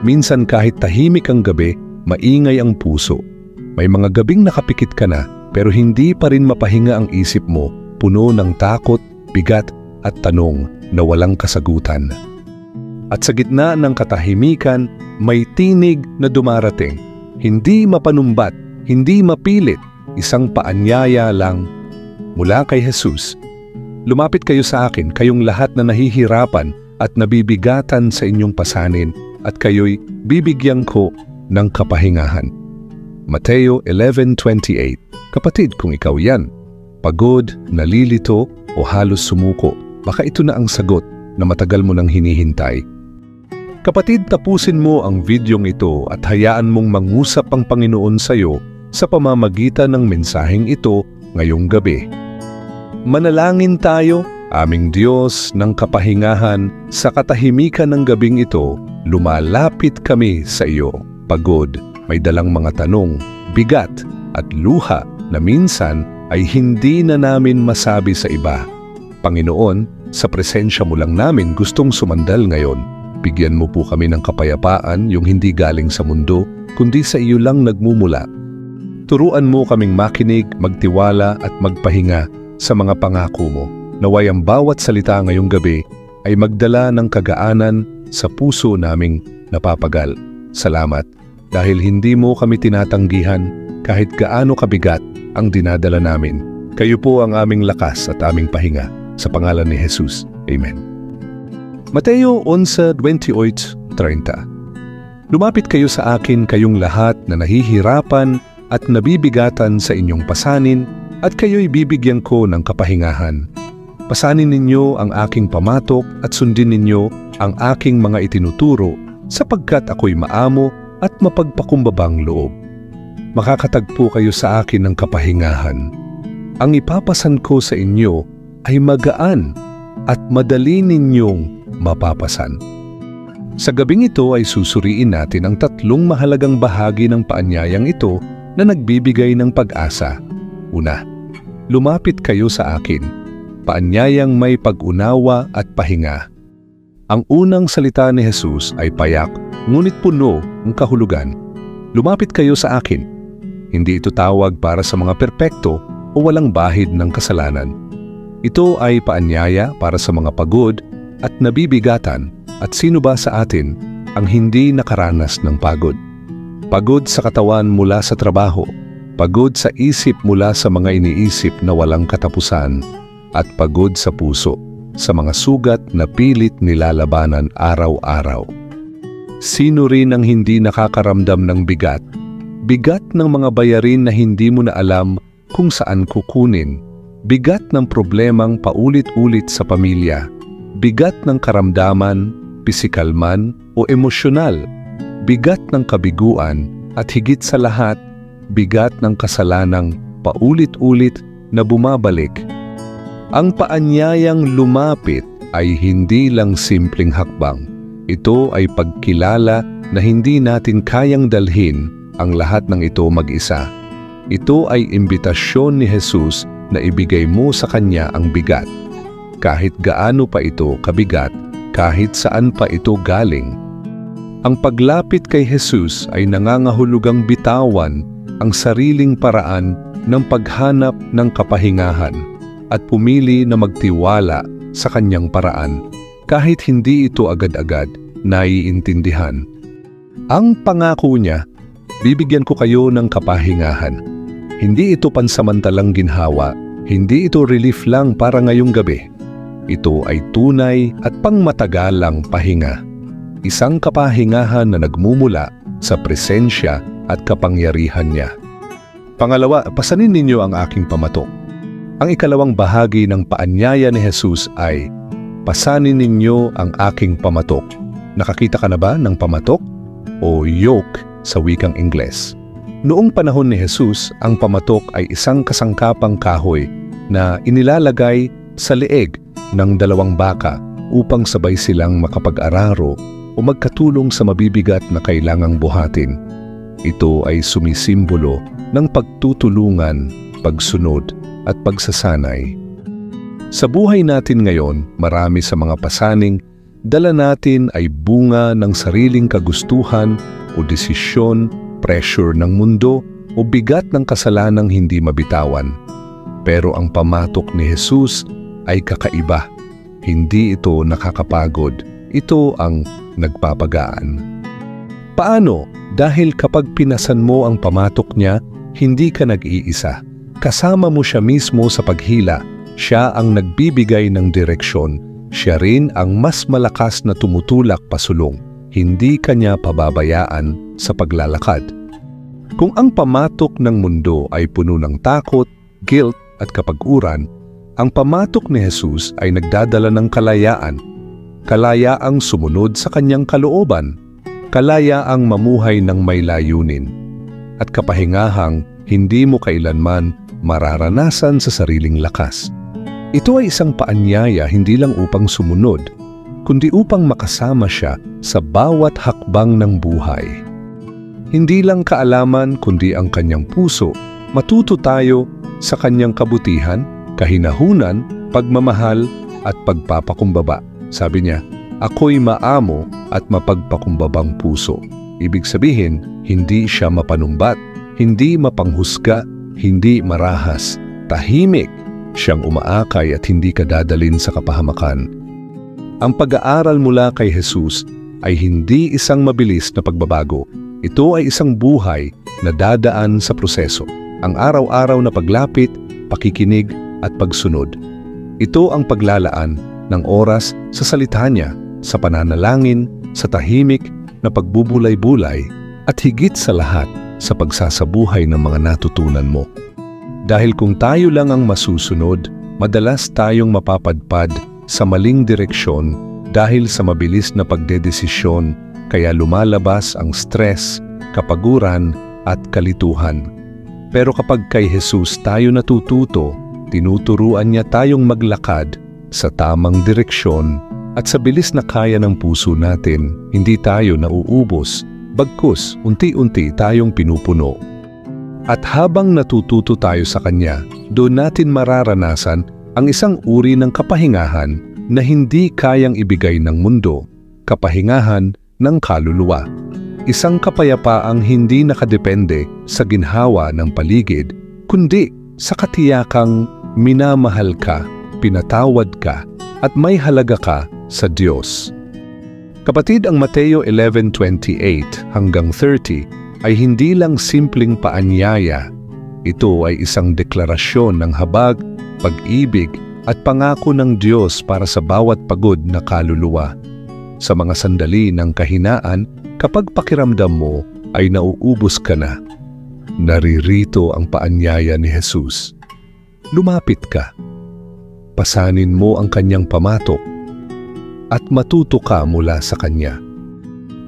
Minsan kahit tahimik ang gabi, maingay ang puso. May mga gabing nakapikit ka na pero hindi pa rin mapahinga ang isip mo, puno ng takot, bigat at tanong na walang kasagutan. At sa gitna ng katahimikan, may tinig na dumarating. Hindi mapanumbat, hindi mapilit, isang paanyaya lang mula kay Jesus. Lumapit kayo sa akin, kayong lahat na nahihirapan at nabibigatan sa inyong pasanin, at kayo'y bibigyan ko ng kapahingahan. Mateo 11:28. Kapatid, kung ikaw yan, pagod, nalilito o halos sumuko, baka ito na ang sagot na matagal mo nang hinihintay. Kapatid, tapusin mo ang videong ito at hayaan mong mangusap ang Panginoon sa iyo sa pamamagitan ng mensaheng ito ngayong gabi. Manalangin tayo. Aming Diyos ng kapahingahan, sa katahimikan ng gabing ito, lumalapit kami sa iyo. Pagod, may dalang mga tanong, bigat at luha na minsan ay hindi na namin masabi sa iba. Panginoon, sa presensya mo lang namin gustong sumandal ngayon. Bigyan mo po kami ng kapayapaan, yung hindi galing sa mundo, kundi sa iyo lang nagmumula. Turuan mo kaming makinig, magtiwala at magpahinga sa mga pangako mo. Naway ang bawat salita ngayong gabi ay magdala ng kagaanan sa puso naming napapagal. Salamat dahil hindi mo kami tinatanggihan kahit gaano kabigat ang dinadala namin. Kayo po ang aming lakas at aming pahinga. Sa pangalan ni Jesus. Amen. Mateo 11:28-30. Lumapit kayo sa akin, kayong lahat na nahihirapan at nabibigatan sa inyong pasanin, at kayo'y bibigyan ko ng kapahingahan. Pasanin ninyo ang aking pamatok at sundin ninyo ang aking mga itinuturo, sapagkat ako'y maamo at mapagpakumbabang loob. Makakatagpo kayo sa akin ng kapahingahan. Ang ipapasan ko sa inyo ay magaan at madali ninyong mapapasan. Sa gabing ito ay susuriin natin ang tatlong mahalagang bahagi ng paanyayang ito na nagbibigay ng pag-asa. Una, lumapit kayo sa akin. Paanyayang may pag-unawa at pahinga. Ang unang salita ni Jesus ay payak, ngunit puno ng kahulugan. Lumapit kayo sa akin. Hindi ito tawag para sa mga perpekto o walang bahid ng kasalanan. Ito ay paanyaya para sa mga pagod at nabibigatan, at sino ba sa atin ang hindi nakaranas ng pagod? Pagod sa katawan mula sa trabaho, pagod sa isip mula sa mga iniisip na walang katapusan, at pagod sa puso sa mga sugat na pilit nilalabanan araw-araw. Sino rin ang hindi nakakaramdam ng bigat? Bigat ng mga bayarin na hindi mo na alam kung saan kukunin. Bigat ng problemang paulit-ulit sa pamilya. Bigat ng karamdaman, pisikal man o emosyonal. Bigat ng kabiguan at higit sa lahat, bigat ng kasalanang paulit-ulit na bumabalik. Ang paanyayang lumapit ay hindi lang simpleng hakbang. Ito ay pagkilala na hindi natin kayang dalhin ang lahat ng ito mag-isa. Ito ay imbitasyon ni Jesus na ibigay mo sa Kanya ang bigat. Kahit gaano pa ito kabigat, kahit saan pa ito galing. Ang paglapit kay Jesus ay nangangahulugang bitawan ang sariling paraan ng paghanap ng kapahingahan at pumili na magtiwala sa Kanyang paraan kahit hindi ito agad-agad naiintindihan. Ang pangako niya, bibigyan ko kayo ng kapahingahan. Hindi ito pansamantalang ginhawa, hindi ito relief lang para ngayong gabi. Ito ay tunay at pangmatagalang pahinga. Isang kapahingahan na nagmumula sa presensya at kapangyarihan niya. Pangalawa, pasanin ninyo ang aking pamatok. Ang ikalawang bahagi ng paanyaya ni Jesus ay, pasanin ninyo ang aking pamatok. Nakakita ka na ba ng pamatok o yoke sa wikang Ingles? Noong panahon ni Jesus, ang pamatok ay isang kasangkapang kahoy na inilalagay sa leeg ng dalawang baka upang sabay silang makapag-araro o magkatulong sa mabibigat na kailangang buhatin. Ito ay sumisimbolo ng pagtutulungan, pagsunod at pagsasanay. Sa buhay natin ngayon, marami sa mga pasaning dala natin ay bunga ng sariling kagustuhan o desisyon, pressure ng mundo o bigat ng kasalanang hindi mabitawan. Pero ang pamatok ni Jesus ay kakaiba. Hindi ito nakakapagod. Ito ang nagpapagaan. Paano? Dahil kapag pinasan mo ang pamatok niya, hindi ka nag-iisa. Kasama mo siya mismo sa paghila. Siya ang nagbibigay ng direksyon. Siya rin ang mas malakas na tumutulak pasulong. Hindi kanya pababayaan sa paglalakad. Kung ang pamatok ng mundo ay puno ng takot, guilt at kapag-uran, ang pamatok ni Jesus ay nagdadala ng kalayaan. Kalayaang sumunod sa kanyang kalooban. Kalayaang mamuhay ng may layunin. At kapahingahang hindi mo kailanman mararanasan sa sariling lakas. Ito ay isang paanyaya hindi lang upang sumunod, kundi upang makasama siya sa bawat hakbang ng buhay. Hindi lang kaalaman kundi ang kanyang puso, matuto tayo sa kanyang kabutihan, kahinahunan, pagmamahal at pagpapakumbaba. Sabi niya, ako'y maamo at mapagpakumbabang puso. Ibig sabihin, hindi siya mapanumbat, hindi mapanghusga, hindi marahas, tahimik. Siyang umaakay at hindi ka dadalin sa kapahamakan. Ang pag-aaral mula kay Jesus ay hindi isang mabilis na pagbabago. Ito ay isang buhay na dadaan sa proseso. Ang araw-araw na paglapit, pakikinig at pagsunod. Ito ang paglalaan ng oras sa salita niya, sa pananalangin, sa tahimik na pagbubulay-bulay at higit sa lahat sa pagsasabuhay ng mga natutunan mo. Dahil kung tayo lang ang masusunod, madalas tayong mapapadpad sa maling direksyon dahil sa mabilis na pagdedesisyon, kaya lumalabas ang stress, kapaguran at kalituhan. Pero kapag kay Jesus tayo natututo, tinuturuan niya tayong maglakad sa tamang direksyon at sa bilis na kaya ng puso natin, hindi tayo nauubos, bagkus unti-unti tayong pinupuno. At habang natututo tayo sa Kanya, doon natin mararanasan ang isang uri ng kapahingahan na hindi kayang ibigay ng mundo, kapahingahan ng kaluluwa. Isang kapayapaang hindi nakadepende sa ginhawa ng paligid, kundi sa katiyakang minamahal ka, pinatawad ka, at may halaga ka sa Diyos. Kapatid, ang Mateo 11:28 hanggang 30 ay hindi lang simpleng paanyaya. Ito ay isang deklarasyon ng habag, pag-ibig at pangako ng Diyos para sa bawat pagod na kaluluwa. Sa mga sandali ng kahinaan, kapag pakiramdam mo ay nauubos ka na, naririto ang paanyaya ni Jesus. Lumapit ka. Pasanin mo ang kanyang pamatok at matuto ka mula sa kanya.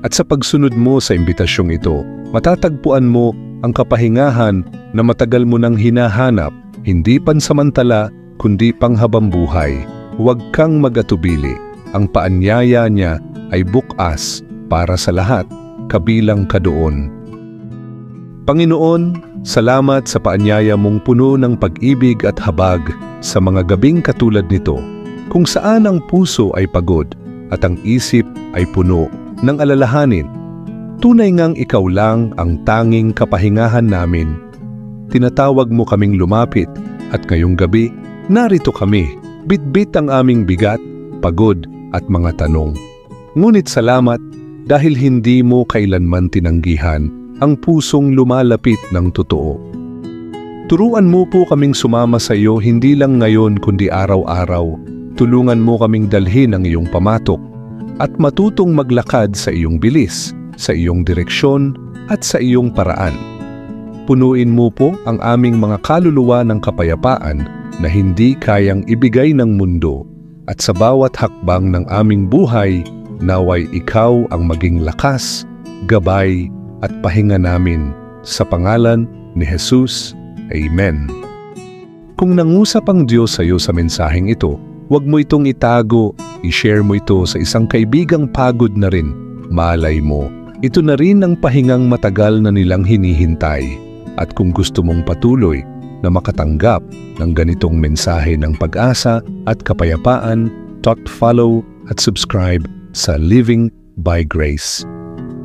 At sa pagsunod mo sa imbitasyong ito, matatagpuan mo ang kapahingahan na matagal mo nang hinahanap, hindi pansamantala kundi panghabambuhay. Huwag kang mag-atubili. Ang paanyaya niya ay bukas para sa lahat, kabilang ka doon. Panginoon, salamat sa paanyaya mong puno ng pag-ibig at habag sa mga gabing katulad nito, kung saan ang puso ay pagod at ang isip ay puno ng alalahanin. Tunay ngang ikaw lang ang tanging kapahingahan namin. Tinatawag mo kaming lumapit at ngayong gabi, narito kami, bitbit ang aming bigat, pagod at mga tanong. Ngunit salamat dahil hindi mo kailanman tinanggihan ang pusong lumalapit ng totoo. Turuan mo po kaming sumama sa iyo hindi lang ngayon kundi araw-araw. Tulungan mo kaming dalhin ang iyong pamatok at matutong maglakad sa iyong bilis, sa iyong direksyon at sa iyong paraan. Punuin mo po ang aming mga kaluluwa ng kapayapaan na hindi kayang ibigay ng mundo at sa bawat hakbang ng aming buhay, naway ikaw ang maging lakas, gabay at pahinga namin. Sa pangalan ni Jesus, Amen. Kung nangusap ang Diyos sa iyo sa mensaheng ito, huwag mo itong itago, i-share mo ito sa isang kaibigang pagod na rin. Malay mo, ito na rin ang pahingang matagal na nilang hinihintay. At kung gusto mong patuloy na makatanggap ng ganitong mensahe ng pag-asa at kapayapaan, follow at subscribe sa Living by Grace.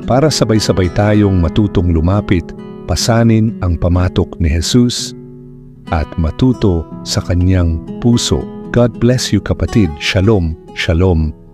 Para sabay-sabay tayong matutong lumapit, pasanin ang pamatok ni Jesus at matuto sa kanyang puso. God bless you kapatid. Shalom, shalom.